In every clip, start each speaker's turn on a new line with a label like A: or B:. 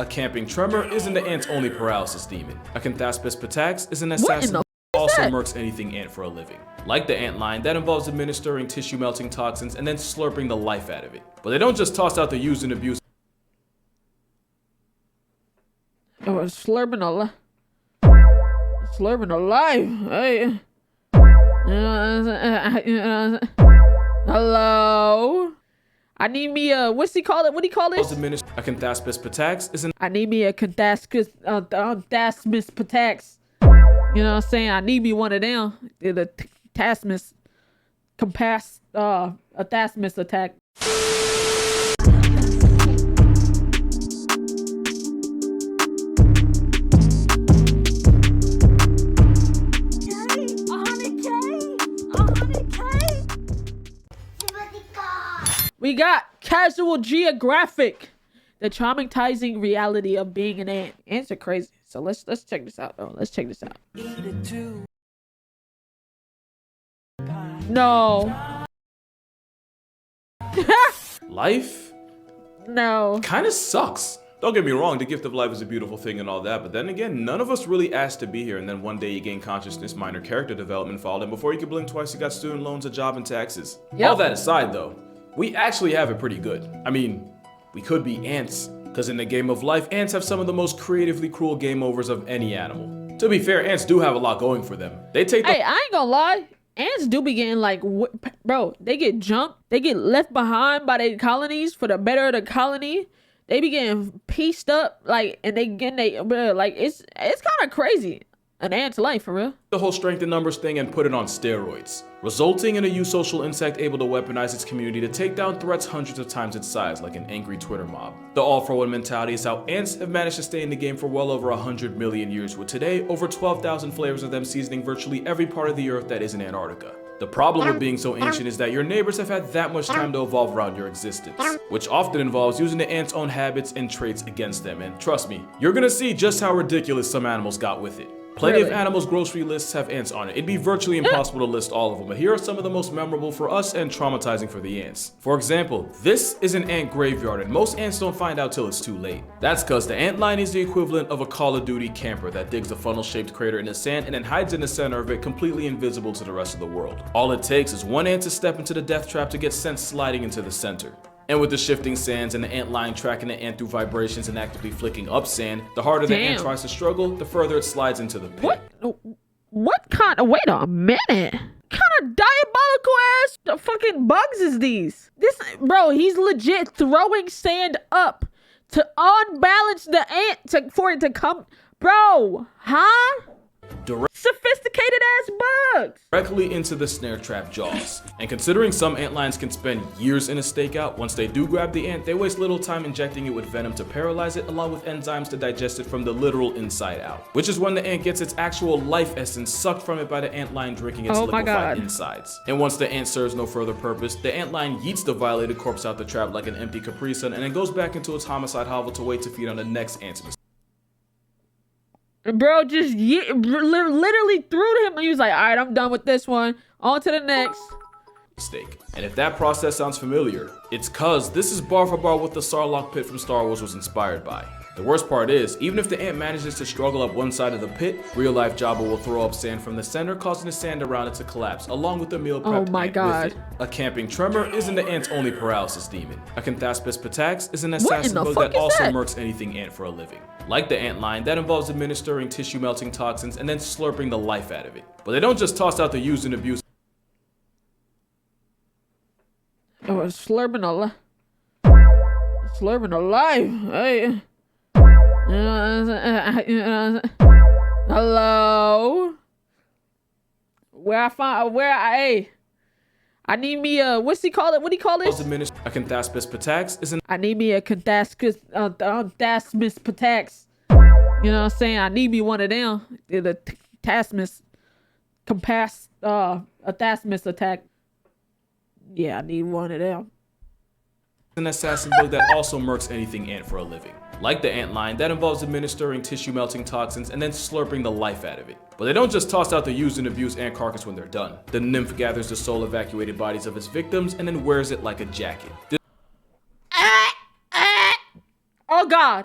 A: A camping tremor isn't the ant's only paralysis demon. ANTS is an assassin who also murks anything ant for a living. Like the ant lion, that involves administering tissue-melting toxins and then slurping the life out of it. But they don't just toss out the used and abused.
B: Oh, slurping a life. Hey. Hello. I need me a, what's he call it? What do you call this?
A: ANTS is an
B: I need me a Dasmus Patax. You know what I'm saying? I need me one of them. The Tasmus compass a Dasmus attack. We got Casual Geographic, the traumatizing reality of being an ant. Ants are crazy. So let's check this out though. Let's check this out. No.
A: life.
B: No.
A: Kind of sucks. Don't get me wrong, the gift of life is a beautiful thing and all that, but then again, none of us really asked to be here, and then one day you gain consciousness, minor character development followed, and before you could blink twice, you got student loans, a job, and taxes. All that aside though, we actually have it pretty good. I mean, we could be ants, because in the game of life, ants have some of the most creatively cruel game overs of any animal. To be fair, ants do have a lot going for them. They take
B: Hey, I ain't gonna lie. Ants do be getting like, bro, they get jumped. They get left behind by their colonies for the better of the colony. They be getting pieced up, like, and like, it's kind of crazy. An ant's life, for real.
A: The whole strength in numbers thing and put it on steroids, resulting in a eusocial insect able to weaponize its community to take down threats hundreds of times its size, like an angry Twitter mob. The all-for-one mentality is how ants have managed to stay in the game for well over 100 million years, with today over 12,000 flavors of them seasoning virtually every part of the earth that isn't Antarctica. The problem with being so ancient is that your neighbors have had that much time to evolve around your existence, which often involves using the ants' own habits and traits against them, and trust me, you're gonna see just how ridiculous some animals got with it. Plenty of animals' grocery lists have ants on it. It'd be virtually impossible to list all of them, but here are some of the most memorable for us and traumatizing for the ants. For example, this is an ant graveyard, and most ants don't find out till it's too late. That's because the ant line is the equivalent of a Call of Duty camper that digs a funnel-shaped crater in the sand and then hides in the center of it, completely invisible to the rest of the world. All it takes is one ant to step into the death trap to get sent sliding into the center. And with the shifting sands and the ant line tracking the ant through vibrations and actively flicking up sand, the harder the ant tries to struggle, the further it slides into the pit.
B: What kind of, wait a minute. What kind of diabolical ass fucking bugs is these? Bro, he's legit throwing sand up to unbalance the ant for it to come. Bro, huh? Sophisticated ass bugs.
A: Directly into the snare trap jaws. And considering some ant lions can spend years in a stakeout, once they do grab the ant, they waste little time injecting it with venom to paralyze it, along with enzymes to digest it from the literal inside out. Which is when the ant gets its actual life essence sucked from it by the ant lion drinking its liquefied insides. And once the ant serves no further purpose, the ant lion yeets the violated corpse out the trap like an empty Capri Sun and then goes back into its homicide hovel to wait to feed on the next ant's mistake.
B: Bro just literally threw him and he was like, all right, I'm done with this one. On to the next.
A: And if that process sounds familiar, it's cause this is bar for bar what the Sarlacc pit from Star Wars was inspired by. The worst part is, even if the ant manages to struggle up one side of the pit, real-life Jabba will throw up sand from the center, causing the sand around it to collapse, along with the meal prep with it. A camping tremor isn't the ant's only paralysis demon. ANTS is an assassin bug that also murks anything ant for a living. Like the ant lion, that involves administering tissue-melting toxins and then slurping the life out of it. But they don't just toss out the used and abused.
B: Oh, slurping a life. Hey. Hello. I need me a, what's he call it? What do you call this?
A: I
B: need me a Dasmus Patax. You know what I'm saying? I need me one of them. The Tasmus compass a Dasmus attack. Yeah, I need one of them.
A: An assassin bug that also murks anything ant for a living. Like the ant lion, that involves administering tissue-melting toxins and then slurping the life out of it. But they don't just toss out the used and abused ant carcass when they're done. The nymph gathers the soul-evacuated bodies of its victims and then wears it like a jacket.
B: Oh God.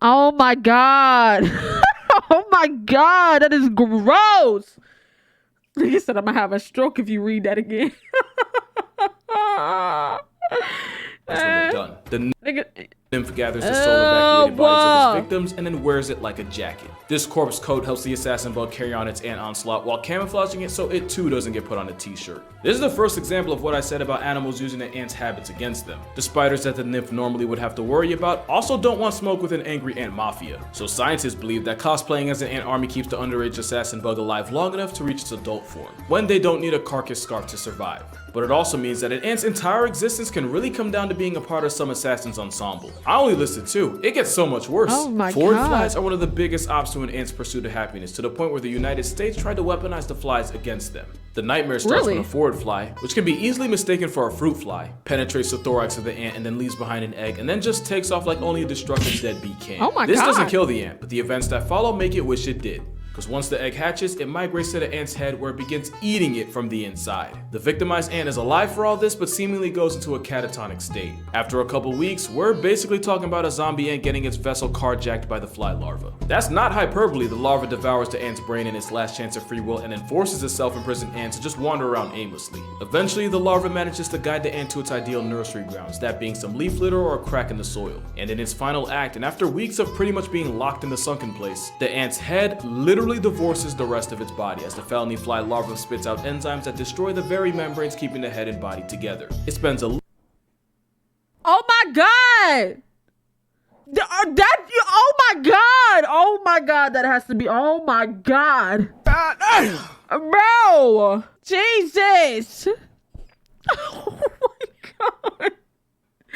B: Oh my God. Oh my God. That is gross. He said I'm gonna have a stroke if you read that again.
A: That's when they're done. The
B: Nigga.
A: nymph gathers the soul-evacuated bodies of
B: whoa.
A: its victims and then wears it like a jacket. This corpse coat helps the assassin bug carry on its ant onslaught while camouflaging it so it too doesn't get put on a t-shirt. This is the first example of what I said about animals using the ant's habits against them. The spiders that the nymph normally would have to worry about also don't want smoke with an angry ant mafia. So scientists believe that cosplaying as an ant army keeps the underage assassin bug alive long enough to reach its adult form, when they don't need a carcass scarf to survive. But it also means that an ant's entire existence can really come down to being a part of some assassin's ensemble. I only listed 2. It gets so much worse.
B: Oh my
A: Forward
B: God.
A: flies are one of the biggest obstacles to an ant's pursuit of happiness, to the point where the United States tried to weaponize the flies against them. The nightmare starts
B: Really?
A: when a forward fly, which can be easily mistaken for a fruit fly, penetrates the thorax of the ant and then leaves behind an egg and then just takes off like only a destructive deadbeat can.
B: Oh my
A: This
B: God.
A: doesn't kill the ant, but the events that follow make it wish it did. Because once the egg hatches, it migrates to the ant's head where it begins eating it from the inside. The victimized ant is alive for all this, but seemingly goes into a catatonic state. After a couple weeks, we're basically talking about a zombie ant getting its vessel carjacked by the fly larva. That's not hyperbole. The larva devours the ant's brain in its last chance of free will and then forces the self-imprisoned ant to just wander around aimlessly. Eventually, the larva manages to guide the ant to its ideal nursery grounds, that being some leaf litter or a crack in the soil. And in its final act, and after weeks of pretty much being locked in the sunken place, the ant's head literally divorces the rest of its body as the felony fly larva spits out enzymes that destroy the very membranes keeping the head and body together. It spends a
B: Oh my God. Oh my God. Oh my God. That has to be. Oh my God. Bro. Jesus. Oh my God.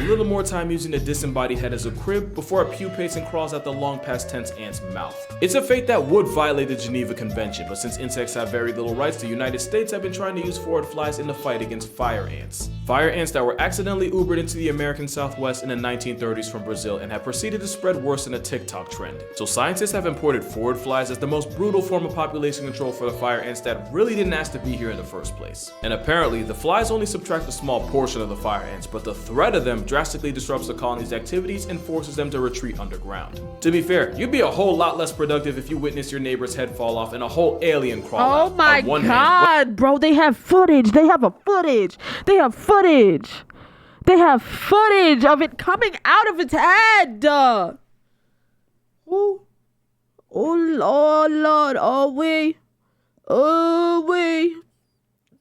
A: little more time using the disembodied head as a crib before it pupates and crawls out the long past tense ant's mouth. It's a fate that would violate the Geneva Convention, but since insects have very little rights, the United States have been trying to use forward flies in the fight against fire ants. Fire ants that were accidentally Ubered into the American Southwest in the 1930s from Brazil and have proceeded to spread worse than a TikTok trend. So scientists have imported forward flies as the most brutal form of population control for the fire ants that really didn't ask to be here in the first place. And apparently, the flies only subtract a small portion of the fire ants, but the threat of them drastically disrupts the colony's activities and forces them to retreat underground. To be fair, you'd be a whole lot less productive if you witnessed your neighbor's head fall off and a whole alien crawl out.
B: Oh my
A: On one
B: God,
A: hand,
B: bro, they have footage. They have footage. They have footage of it coming out of its head. Oh Lord, oh wait.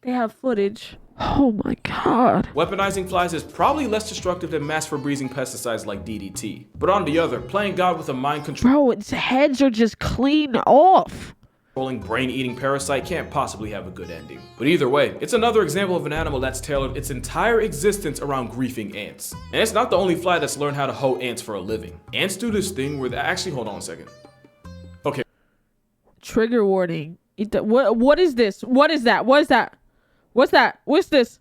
B: They have footage. Oh my God.
A: weaponizing flies is probably less destructive than mass-for-breathing pesticides like DDT. But on the other, playing God with a mind-controlling
B: Bro, its heads are just clean off.
A: brain-eating parasite can't possibly have a good ending. But either way, it's another example of an animal that's tailored its entire existence around griefing ants. And it's not the only fly that's learned how to hoe ants for a living. Ants do this thing where they actually, hold on a second. Okay.
B: Trigger warning. What is this? What is that? What is that? What's that? What's this?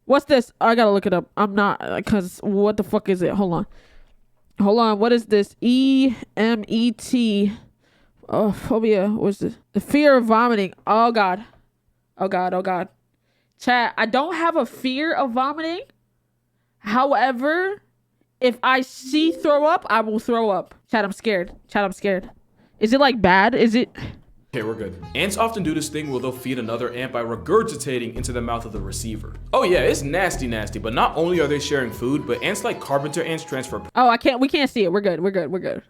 B: What's this? I gotta look it up. I'm not, because what the fuck is it? Hold on. What is this? EMET. Oh, phobia. What's this? The fear of vomiting. Oh God. Chat, I don't have a fear of vomiting. However, if I see throw up, I will throw up. Chat, I'm scared. Is it like bad? Is it?
A: Okay, we're good. Ants often do this thing where they'll feed another ant by regurgitating into the mouth of the receiver. Oh yeah, it's nasty, but not only are they sharing food, but ants like carpenter ants transfer
B: Oh, we can't see it. We're good.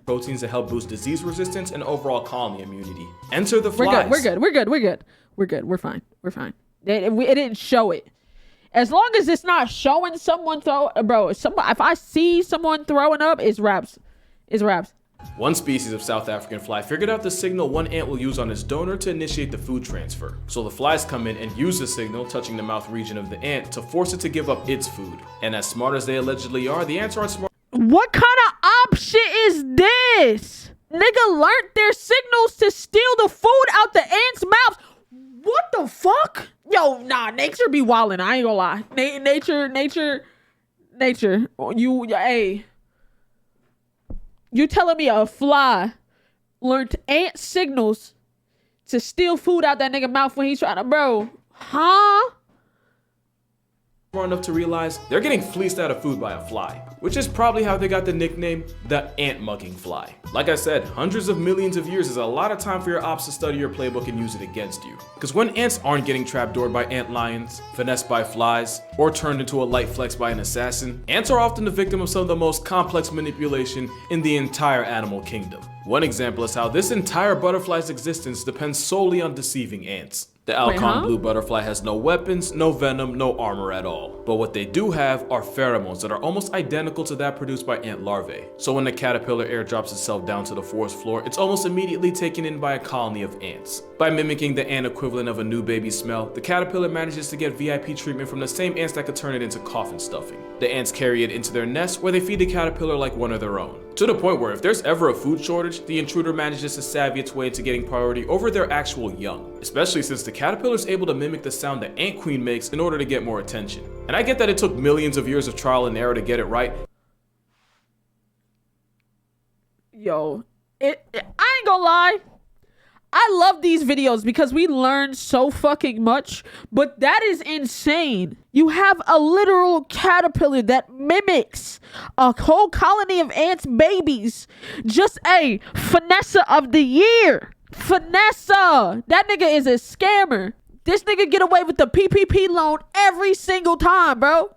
A: proteins that help boost disease resistance and overall colony immunity. Enter the flies.
B: We're good. We're fine. It didn't show it. As long as it's not showing someone if I see someone throwing up, it's raps.
A: One species of South African fly figured out the signal one ant will use on its donor to initiate the food transfer. So the flies come in and use the signal touching the mouth region of the ant to force it to give up its food. And as smart as they allegedly are, the ants aren't smart.
B: What kind of op shit is this? Nigga learned their signals to steal the food out the ants' mouths. What the fuck? Yo, nah, nature be wildin'. I ain't gonna lie. Nature. You telling me a fly learned ant signals to steal food out that nigga mouth when he's trying to, bro? Huh?
A: enough to realize they're getting fleeced out of food by a fly, which is probably how they got the nickname the ant-mugging fly. Like I said, hundreds of millions of years is a lot of time for your ops to study your playbook and use it against you. Because when ants aren't getting trapdoored by ant lions, finessed by flies, or turned into a light flex by an assassin, ants are often the victim of some of the most complex manipulation in the entire animal kingdom. One example is how this entire butterfly's existence depends solely on deceiving ants. The Alcon blue butterfly has no weapons, no venom, no armor at all. But what they do have are pheromones that are almost identical to that produced by ant larvae. So when the caterpillar airdrops itself down to the forest floor, it's almost immediately taken in by a colony of ants. By mimicking the ant equivalent of a new baby smell, the caterpillar manages to get VIP treatment from the same ants that could turn it into coffin stuffing. The ants carry it into their nest where they feed the caterpillar like one of their own. To the point where if there's ever a food shortage, the intruder manages to savvy its way into getting priority over their actual young. Especially since the caterpillar is able to mimic the sound the ant queen makes in order to get more attention. And I get that it took millions of years of trial and error to get it right.
B: Yo, I ain't gonna lie. I love these videos because we learn so fucking much, but that is insane. You have a literal caterpillar that mimics a whole colony of ants babies. Just a Finessa of the year. Finessa. That nigga is a scammer. This nigga get away with the PPP loan every single time, bro.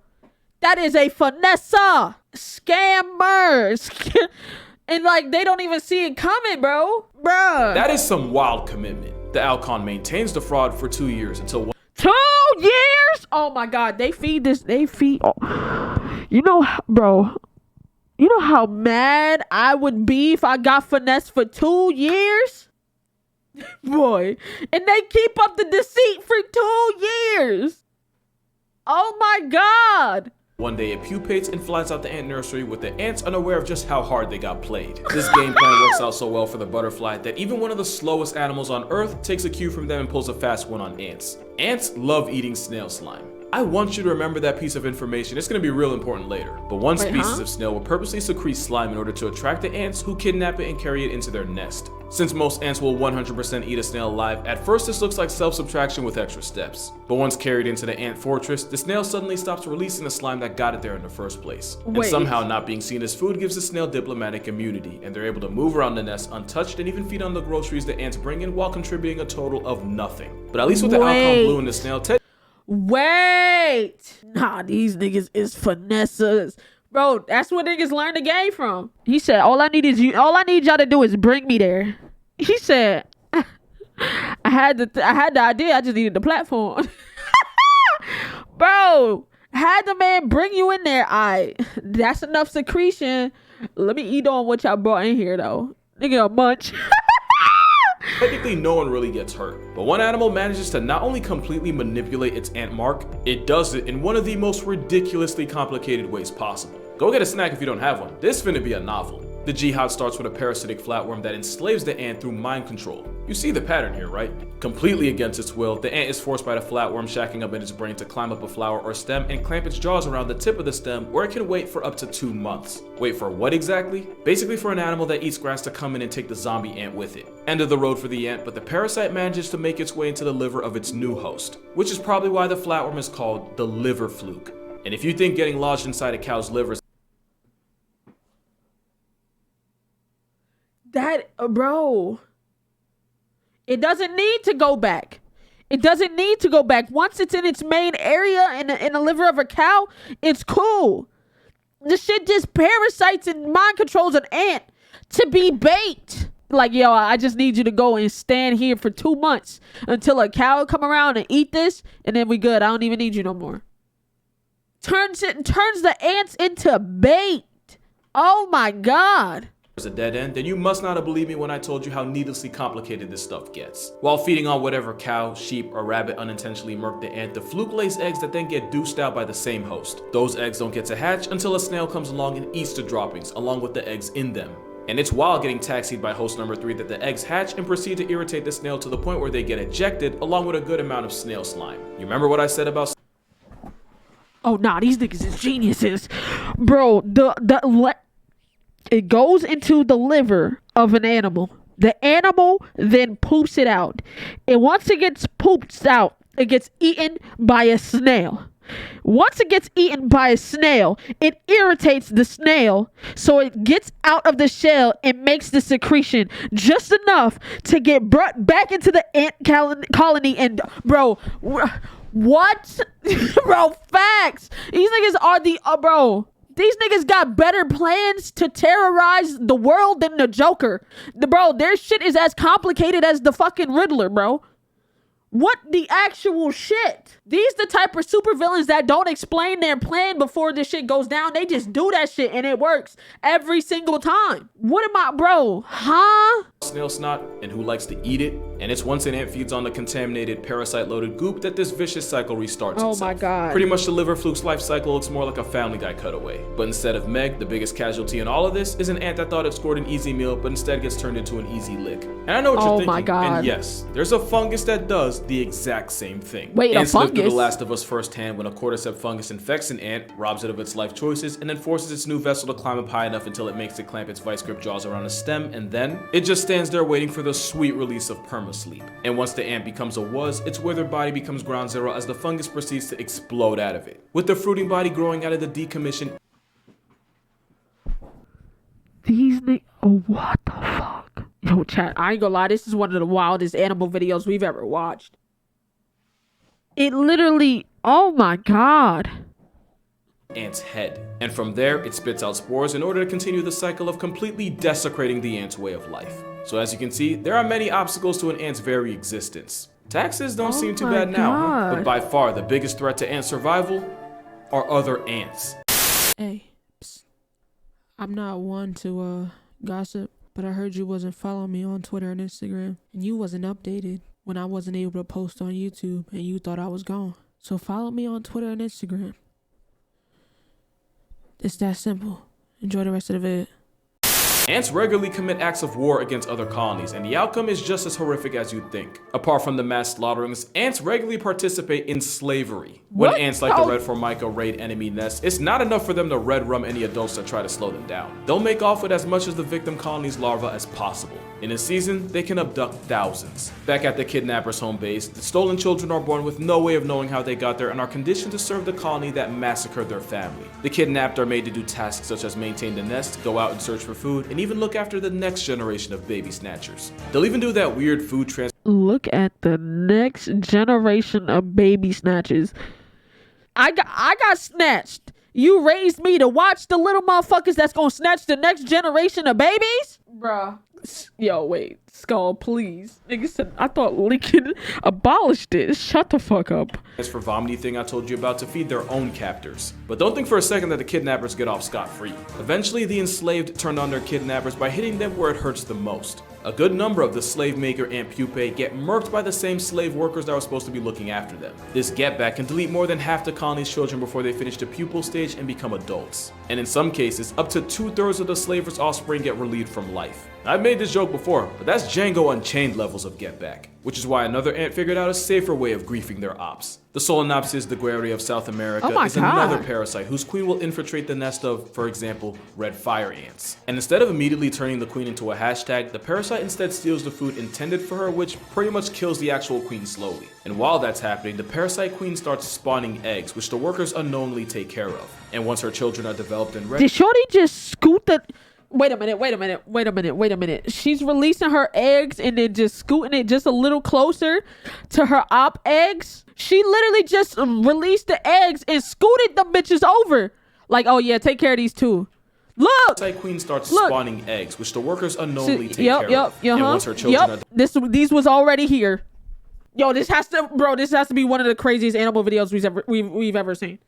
B: That is a Finessa. Scammer. And like, they don't even see it coming, bro. Bruh.
A: That is some wild commitment. The Alcon maintains the fraud for 2 years until
B: 2 years? Oh my God. They feed. Oh. You know, bro. You know how mad I would be if I got finessed for 2 years? Boy. And they keep up the deceit for 2 years. Oh my God.
A: One day it pupates and flies out the ant nursery with the ants unaware of just how hard they got played. This game plan works out so well for the butterfly that even one of the slowest animals on Earth takes a cue from them and pulls a fast one on ants. Ants love eating snail slime. I want you to remember that piece of information. It's going to be real important later. But one species of snail will purposely secrete slime in order to attract the ants who kidnap it and carry it into their nest. Since most ants will 100% eat a snail alive, at first this looks like self-subtraction with extra steps. But once carried into the ant fortress, the snail suddenly stops releasing the slime that got it there in the first place. And somehow not being seen as food gives the snail diplomatic immunity, and they're able to move around the nest untouched and even feed on the groceries the ants bring in while contributing a total of nothing. But at least with the Alcon blue and the snail,
B: wait. Nah, these niggas is finesses. Bro, that's what niggas learn the game from. He said, all I need y'all to do is bring me there. He said, I had the idea, I just needed the platform. Bro, had the man bring you in there. That's enough secretion. Let me eat on what y'all brought in here though. Nigga, a munch.
A: Technically, no one really gets hurt, but one animal manages to not only completely manipulate its ant mark, it does it in one of the most ridiculously complicated ways possible. Go get a snack if you don't have one. This finna be a novel. The jihad starts with a parasitic flatworm that enslaves the ant through mind control. You see the pattern here, right? Completely against its will, the ant is forced by the flatworm shacking up in its brain to climb up a flower or stem and clamp its jaws around the tip of the stem where it can wait for up to 2 months. Wait for what exactly? Basically for an animal that eats grass to come in and take the zombie ant with it. End of the road for the ant, but the parasite manages to make its way into the liver of its new host, which is probably why the flatworm is called the liver fluke. And if you think getting lodged inside a cow's liver is
B: bro, it doesn't need to go back. It doesn't need to go back. Once it's in its main area in the liver of a cow, it's cool. The shit just parasites and mind controls an ant to be bait. Like, yo, I just need you to go and stand here for 2 months until a cow come around and eat this, and then we good. I don't even need you no more. Turns the ants into bait. Oh my God.
A: a dead end, then you must not have believed me when I told you how needlessly complicated this stuff gets. While feeding on whatever cow, sheep, or rabbit unintentionally murked the ant, the fluke lays eggs that then get deuced out by the same host. Those eggs don't get to hatch until a snail comes along and eats the droppings, along with the eggs in them. And it's while getting taxied by host number 3 that the eggs hatch and proceed to irritate the snail to the point where they get ejected, along with a good amount of snail slime. You remember what I said about...
B: Oh, nah, these niggas is geniuses. Bro, it goes into the liver of an animal. The animal then poops it out. And once it gets pooped out, it gets eaten by a snail. Once it gets eaten by a snail, it irritates the snail, so it gets out of the shell and makes the secretion just enough to get brought back into the ant colony. And bro, what? Bro, facts. These niggas are the bro. These niggas got better plans to terrorize the world than the Joker. Bro, their shit is as complicated as the fucking Riddler, bro. What the actual shit? These the type of supervillains that don't explain their plan before this shit goes down. They just do that shit and it works every single time. What am I, bro? Huh?
A: Snail snot and who likes to eat it. And it's once an ant feeds on the contaminated, parasite-loaded goop that this vicious cycle restarts itself.
B: Oh my God.
A: Pretty much the liver fluke's life cycle looks more like a Family Guy cutaway. But instead of Meg, the biggest casualty in all of this is an ant that thought it scored an easy meal, but instead gets turned into an easy lick. And I know what you're thinking.
B: Oh my God.
A: And yes, there's a fungus that does the exact same thing.
B: Wait,
A: ants
B: a
A: live through
B: fungus?
A: The Last of Us firsthand when a cordyceps fungus infects an ant, robs it of its life choices, and then forces its new vessel to climb up high enough until it makes it clamp its vice grip jaws around a stem, and then it just stands there waiting for the sweet release of perma-sleep. And once the ant becomes a was, its withered body becomes ground zero as the fungus proceeds to explode out of it, with the fruiting body growing out of the decommissioned.
B: These niggas, oh, what the fuck? Yo, chat, I ain't gonna lie, this is one of the wildest animal videos we've ever watched. It literally, oh my God.
A: Ant's head, and from there it spits out spores in order to continue the cycle of completely desecrating the ant's way of life. So as you can see, there are many obstacles to an ant's very existence. Taxes don't seem too bad now, huh? But by far the biggest threat to ant survival are other ants.
B: Hey, psst. I'm not one to gossip, but I heard you wasn't following me on Twitter and Instagram, and you wasn't updated when I wasn't able to post on YouTube, and you thought I was gone. So follow me on Twitter and Instagram. It's that simple. Enjoy the rest of the vid.
A: Ants regularly commit acts of war against other colonies, and the outcome is just as horrific as you'd think. Apart from the mass slaughterings, ants regularly participate in slavery.
B: What?
A: When ants like the red formica raid enemy nests, it's not enough for them to red rum any adults that try to slow them down. They'll make off with as much of the victim colony's larvae as possible. In a season, they can abduct thousands. Back at the kidnapper's home base, the stolen children are born with no way of knowing how they got there and are conditioned to serve the colony that massacred their family. The kidnapped are made to do tasks such as maintain the nest, go out and search for food, and even look after the next generation of baby snatchers. They'll even do that weird food transfer.
B: Look at the next generation of baby snatchers. I got snatched. You raised me to watch the little motherfuckers that's gonna snatch the next generation of babies? Bruh. Yo, wait. Skull, please. Nigga said, I thought Lincoln abolished it. Shut the fuck up.
A: As for vomiting thing I told you about to feed their own captors. But don't think for a second that the kidnappers get off scot-free. Eventually, the enslaved turn on their kidnappers by hitting them where it hurts the most. A good number of the slave maker ant pupae get murked by the same slave workers that were supposed to be looking after them. This get-back can delete more than half the colony's children before they finish the pupal stage and become adults. And in some cases, up to 2/3 of the slavers' offspring get relieved from life. I've made this joke before, but that's Django Unchained levels of get back, which is why another ant figured out a safer way of griefing their ops. The Solenopsis daguerre of South America is another parasite whose queen will infiltrate the nest of, for example, red fire ants. And instead of immediately turning the queen into a hashtag, the parasite instead steals the food intended for her, which pretty much kills the actual queen slowly. And while that's happening, the parasite queen starts spawning eggs, which the workers unknowingly take care of. And once her children are developed and ready—
B: Did Shorty just scoot the— Wait a minute. She's releasing her eggs and then just scooting it just a little closer to her op eggs. She literally just released the eggs and scooted the bitches over. Like, oh yeah, take care of these two. Look!
A: The queen starts spawning eggs, which the workers unknowingly take care of. And once her children are—
B: These was already here. Yo, this has to be one of the craziest animal videos we've ever seen.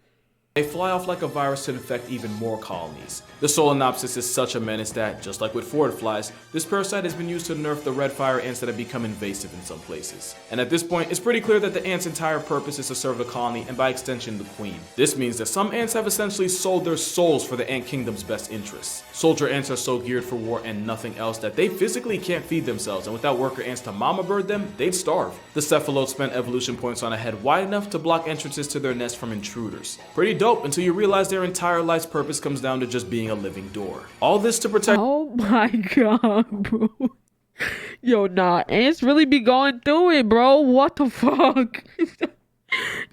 A: They fly off like a virus to infect even more colonies. The Solenopsis is such a menace that, just like with forward flies, this parasite has been used to nerf the red fire ants that have become invasive in some places. And at this point, it's pretty clear that the ant's entire purpose is to serve the colony and by extension the queen. This means that some ants have essentially sold their souls for the ant kingdom's best interests. Soldier ants are so geared for war and nothing else that they physically can't feed themselves, and without worker ants to mama bird them, they'd starve. The cephalotes spent evolution points on a head wide enough to block entrances to their nest from intruders. Pretty dope until you realize their entire life's purpose comes down to just being a living door. All this to protect—
B: Oh my god, bro. Yo, nah, ants really be going through it, bro. What the fuck?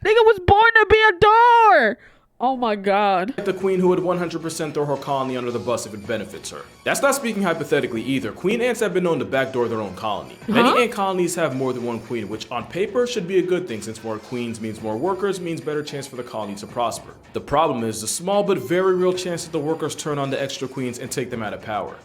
B: Nigga was born to be a door. Oh my God.
A: The queen who would 100% throw her colony under the bus if it benefits her. That's not speaking hypothetically either. Queen ants have been known to backdoor their own colony. Many ant colonies have more than one queen, which on paper should be a good thing since more queens means more workers means better chance for the colony to prosper. The problem is the small but very real chance that the workers turn on the extra queens and take them out of power.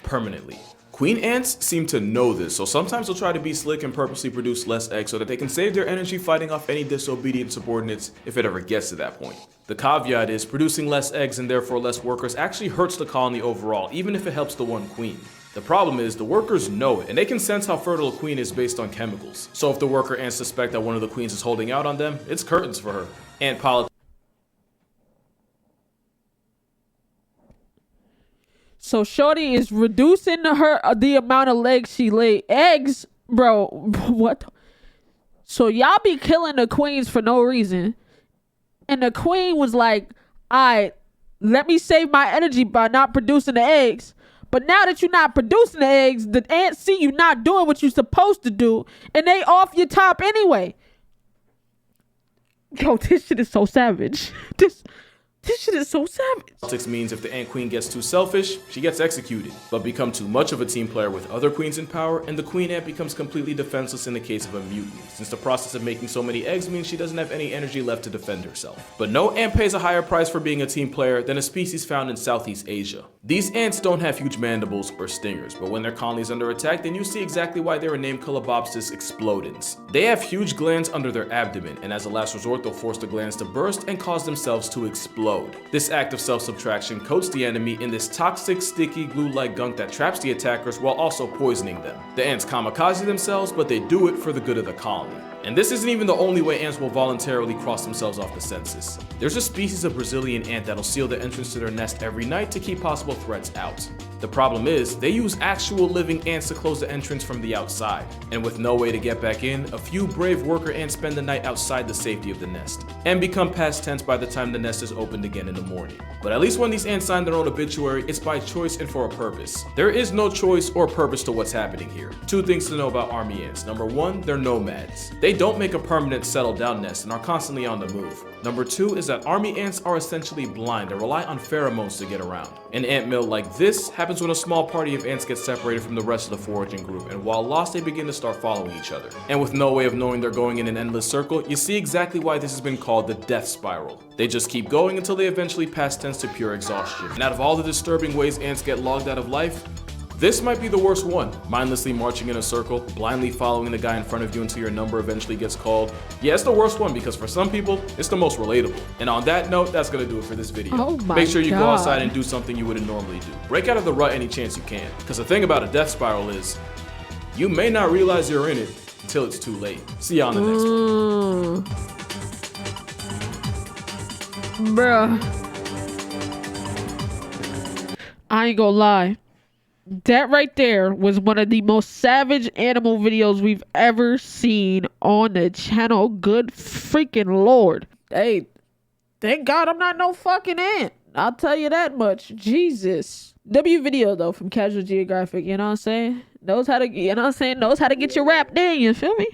A: Permanently. Queen ants seem to know this, so sometimes they'll try to be slick and purposely produce less eggs so that they can save their energy fighting off any disobedient subordinates if it ever gets to that point. The caveat is producing less eggs and therefore less workers actually hurts the colony overall, even if it helps the one queen. The problem is the workers know it, and they can sense how fertile a queen is based on chemicals. So if the worker ants suspect that one of the queens is holding out on them, it's curtains for her. Ant politics.
B: So shorty is reducing the amount of legs she lay. Eggs, bro. What? So y'all be killing the queens for no reason. And the queen was like, alright, let me save my energy by not producing the eggs. But now that you're not producing the eggs, the ants see you not doing what you're supposed to do, and they off your top anyway. Yo, this shit is so savage. This shit is so savage.
A: Politics means if the ant queen gets too selfish, she gets executed. But become too much of a team player with other queens in power, and the queen ant becomes completely defenseless in the case of a mutiny, since the process of making so many eggs means she doesn't have any energy left to defend herself. But no ant pays a higher price for being a team player than a species found in Southeast Asia. These ants don't have huge mandibles or stingers, but when their colony is under attack, then you see exactly why they were named Colobopsis explodens. They have huge glands under their abdomen, and as a last resort, they'll force the glands to burst and cause themselves to explode. This act of self-subtraction coats the enemy in this toxic, sticky, glue-like gunk that traps the attackers while also poisoning them. The ants kamikaze themselves, but they do it for the good of the colony. And this isn't even the only way ants will voluntarily cross themselves off the census. There's a species of Brazilian ant that'll seal the entrance to their nest every night to keep possible threats out. The problem is, they use actual living ants to close the entrance from the outside. And with no way to get back in, a few brave worker ants spend the night outside the safety of the nest, and become past tense by the time the nest is opened again in the morning. But at least when these ants sign their own obituary, it's by choice and for a purpose. There is no choice or purpose to what's happening here. Two things to know about army ants. Number one, they're nomads. They don't make a permanent settled down nest and are constantly on the move. Number two is that army ants are essentially blind and rely on pheromones to get around. An ant mill like this happens when a small party of ants gets separated from the rest of the foraging group, and while lost they begin to start following each other. And with no way of knowing they're going in an endless circle, you see exactly why this has been called the death spiral. They just keep going until they eventually pass tense to pure exhaustion. And out of all the disturbing ways ants get logged out of life, this might be the worst one. Mindlessly marching in a circle, blindly following the guy in front of you until your number eventually gets called. Yeah, it's the worst one because for some people, it's the most relatable. And on that note, that's gonna do it for this video.
B: Oh my
A: Make sure you
B: God.
A: go outside and do something you wouldn't normally do. Break out of the rut any chance you can. Because the thing about a death spiral is, you may not realize you're in it until it's too late. See ya on the next one.
B: Bruh. I ain't gonna lie. That right there was one of the most savage animal videos we've ever seen on the channel. Good freaking Lord. Hey, thank God I'm not no fucking ant. I'll tell you that much. Jesus. W video though from Casual Geographic, you know what I'm saying? Knows how to, you know what I'm saying? Knows how to get you wrapped in, you feel me?